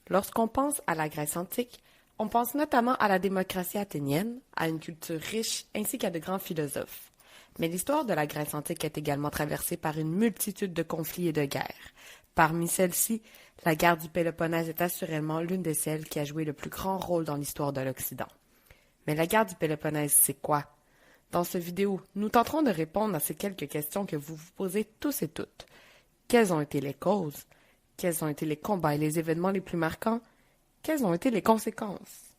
Lorsqu'on pense à la Grèce antique, on pense notamment à la démocratie athénienne, à une culture riche ainsi qu'à de grands philosophes. Mais l'histoire de la Grèce antique est également traversée par une multitude de conflits et de guerres. Parmi celles-ci, la guerre du Péloponnèse est assurément l'une de celles qui a joué le plus grand rôle dans l'histoire de l'Occident. Mais la guerre du Péloponnèse, c'est quoi? Dans cette vidéo, nous tenterons de répondre à ces quelques questions que vous vous posez tous et toutes. Quelles ont été les causes? Quels ont été les combats et les événements les plus marquants? Quelles ont été les conséquences?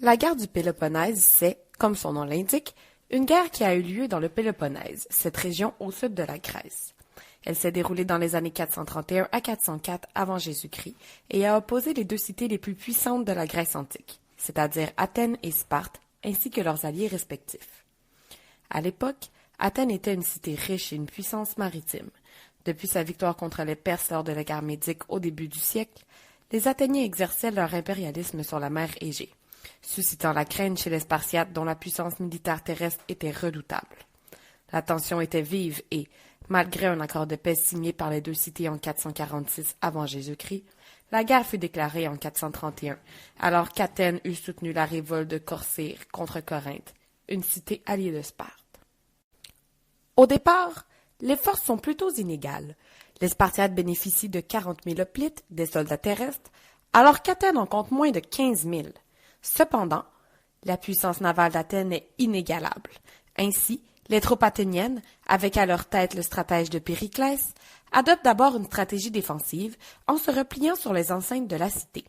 La guerre du Péloponnèse, c'est, comme son nom l'indique, une guerre qui a eu lieu dans le Péloponnèse, cette région au sud de la Grèce. Elle s'est déroulée dans les années 431 à 404 avant Jésus-Christ et a opposé les deux cités les plus puissantes de la Grèce antique, c'est-à-dire Athènes et Sparte, ainsi que leurs alliés respectifs. À l'époque, Athènes était une cité riche et une puissance maritime. Depuis sa victoire contre les Perses lors de la guerre médique au début du siècle, les Athéniens exerçaient leur impérialisme sur la mer Égée, suscitant la crainte chez les Spartiates dont la puissance militaire terrestre était redoutable. La tension était vive et, malgré un accord de paix signé par les deux cités en 446 avant Jésus-Christ, la guerre fut déclarée en 431, alors qu'Athènes eut soutenu la révolte de Corcyre contre Corinthe, une cité alliée de Sparte. Au départ, les forces sont plutôt inégales. Les Spartiates bénéficient de 40 000 hoplites, des soldats terrestres, alors qu'Athènes en compte moins de 15 000. Cependant, la puissance navale d'Athènes est inégalable. Ainsi, les troupes athéniennes, avec à leur tête le stratège de Périclès, adoptent d'abord une stratégie défensive en se repliant sur les enceintes de la cité.